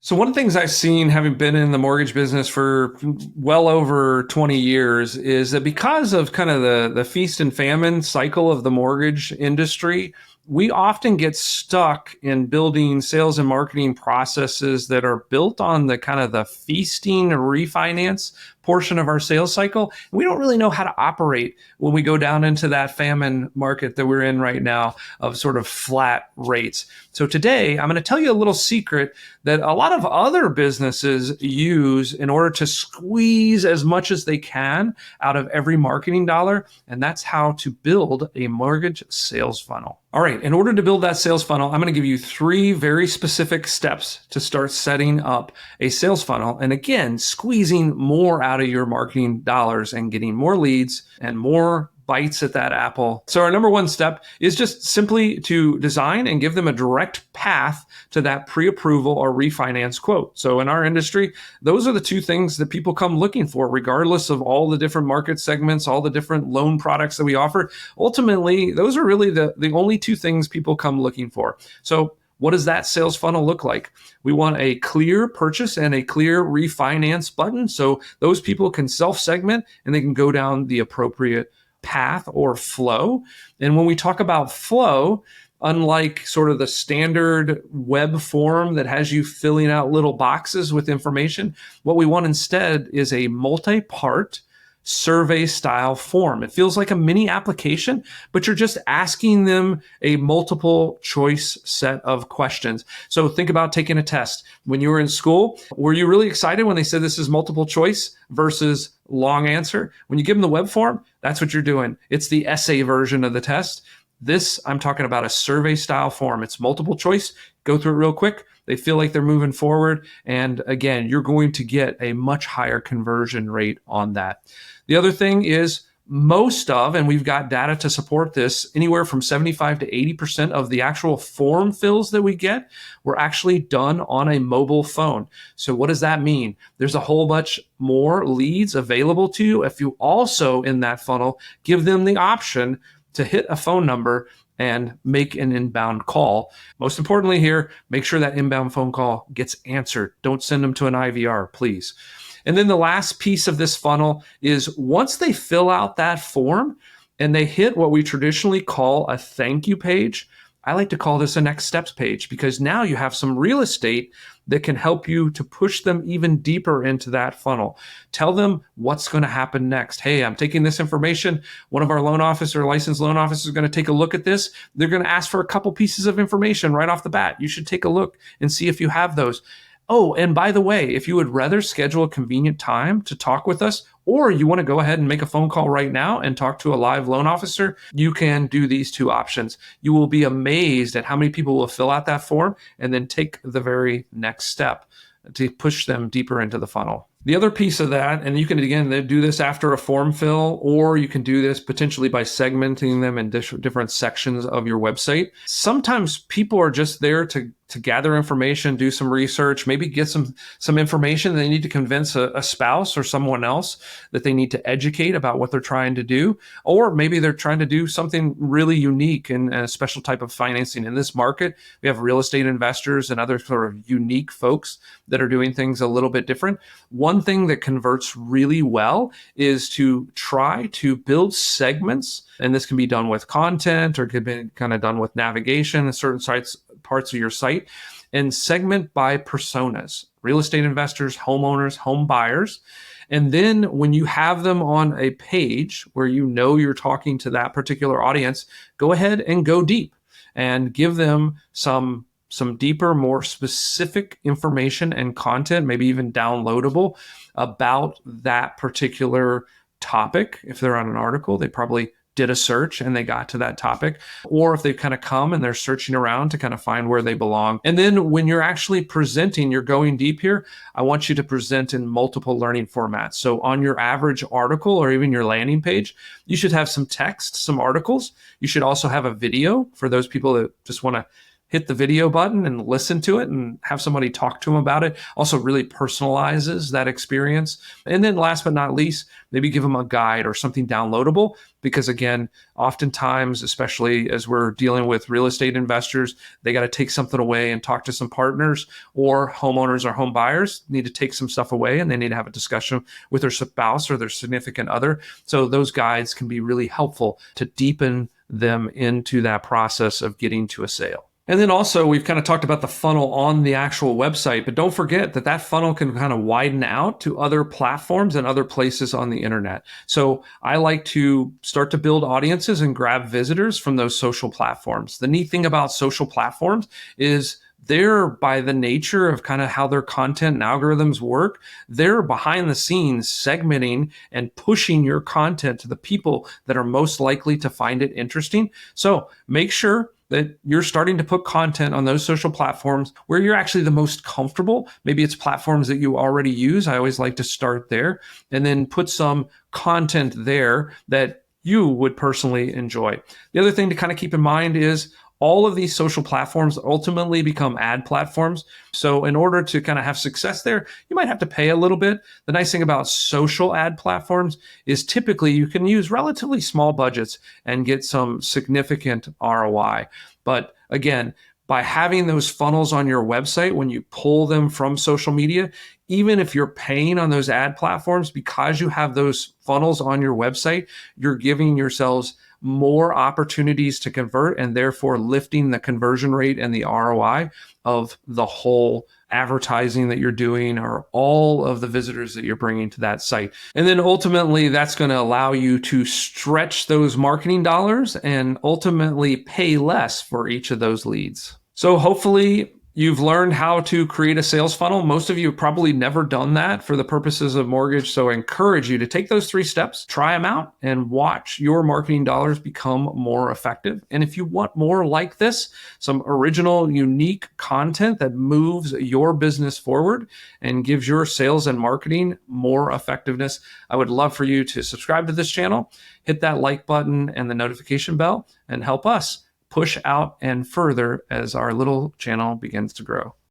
So one of the things I've seen, having been in the mortgage business for well over 20 years, is that because of kind of the feast and famine cycle of the mortgage industry, we often get stuck in building sales and marketing processes that are built on the kind of the feasting and refinance portion of our sales cycle. We don't really know how to operate when we go down into that famine market that we're in right now of sort of flat rates. So today, I'm going to tell you a little secret that a lot of other businesses use in order to squeeze as much as they can out of every marketing dollar. And that's how to build a mortgage sales funnel. All right, in order to build that sales funnel, I'm going to give you 3 very specific steps to start setting up a sales funnel. And again, squeezing more out of your marketing dollars and getting more leads and more bites at that apple. So our number 1 step is just simply to design and give them a direct path to that pre-approval or refinance quote. So in our industry, those are the 2 things that people come looking for, regardless of all the different market segments, all the different loan products that we offer. Ultimately, those are really the only 2 things people come looking for. So what does that sales funnel look like? We want a clear purchase and a clear refinance button. So those people can self-segment and they can go down the appropriate path or flow. And when we talk about flow, unlike sort of the standard web form that has you filling out little boxes with information, what we want instead is a multi-part survey style form. It feels like a mini application, but you're just asking them a multiple choice set of questions. So think about taking a test. When you were in school, were you really excited when they said this is multiple choice versus long answer? When you give them the web form, that's what you're doing. It's the essay version of the test. This, I'm talking about a survey style form. It's multiple choice. Go through it real quick. They feel like they're moving forward. And again, you're going to get a much higher conversion rate on that. The other thing is and we've got data to support this, anywhere from 75 to 80% of the actual form fills that we get were actually done on a mobile phone. So what does that mean? There's a whole bunch more leads available to you if you also in that funnel give them the option to hit a phone number and make an inbound call. Most importantly here, make sure that inbound phone call gets answered. Don't send them to an IVR, please. And then the last piece of this funnel is once they fill out that form and they hit what we traditionally call a thank you page, I like to call this a next steps page because now you have some real estate that can help you to push them even deeper into that funnel. Tell them what's going to happen next. Hey, I'm taking this information. One of our licensed loan officers is going to take a look at this. They're going to ask for a couple pieces of information right off the bat. You should take a look and see if you have those. Oh, and by the way, if you would rather schedule a convenient time to talk with us, or you want to go ahead and make a phone call right now and talk to a live loan officer, you can do these 2 options. You will be amazed at how many people will fill out that form and then take the very next step to push them deeper into the funnel. The other piece of that, and you can, again, do this after a form fill, or you can do this potentially by segmenting them in different sections of your website. Sometimes people are just there to gather information, do some research, maybe get some information. They need to convince a spouse or someone else that they need to educate about what they're trying to do. Or maybe they're trying to do something really unique and a special type of financing. In this market, we have real estate investors and other sort of unique folks that are doing things a little bit different. One thing that converts really well is to try to build segments. And this can be done with content or could be kind of done with navigation in certain parts of your site, and segment by personas: real estate investors, homeowners, home buyers. And then when you have them on a page where you know you're talking to that particular audience, go ahead and go deep and give them some deeper, more specific information and content, maybe even downloadable, about that particular topic. If they're on an article, they probably did a search and they got to that topic. Or if they kind of come and they're searching around to kind of find where they belong. And then when you're actually presenting, you're going deep here, I want you to present in multiple learning formats. So on your average article or even your landing page, you should have some text, some articles. You should also have a video for those people that just want to hit the video button and listen to it and have somebody talk to them about it. Also really personalizes that experience. And then last but not least, maybe give them a guide or something downloadable, because again, oftentimes, especially as we're dealing with real estate investors, they got to take something away and talk to some partners, or homeowners or home buyers need to take some stuff away and they need to have a discussion with their spouse or their significant other. So those guides can be really helpful to deepen them into that process of getting to a sale. And then also, we've kind of talked about the funnel on the actual website, but don't forget that that funnel can kind of widen out to other platforms and other places on the internet. So I like to start to build audiences and grab visitors from those social platforms. The neat thing about social platforms is they're, by the nature of kind of how their content and algorithms work, they're behind the scenes segmenting and pushing your content to the people that are most likely to find it interesting. So make sure that you're starting to put content on those social platforms where you're actually the most comfortable. Maybe it's platforms that you already use. I always like to start there, and then put some content there that you would personally enjoy. The other thing to kind of keep in mind is all of these social platforms ultimately become ad platforms. So in order to kind of have success there, you might have to pay a little bit. The nice thing about social ad platforms is typically you can use relatively small budgets and get some significant ROI. But again, by having those funnels on your website, when you pull them from social media, even if you're paying on those ad platforms, because you have those funnels on your website, you're giving yourselves more opportunities to convert, and therefore lifting the conversion rate and the ROI of the whole advertising that you're doing, or all of the visitors that you're bringing to that site. And then ultimately, that's going to allow you to stretch those marketing dollars and ultimately pay less for each of those leads. So hopefully you've learned how to create a sales funnel. Most of you have probably never done that for the purposes of mortgage. So I encourage you to take those 3 steps, try them out, and watch your marketing dollars become more effective. And if you want more like this, some original, unique content that moves your business forward and gives your sales and marketing more effectiveness, I would love for you to subscribe to this channel, hit that like button and the notification bell, and help us push out and further as our little channel begins to grow.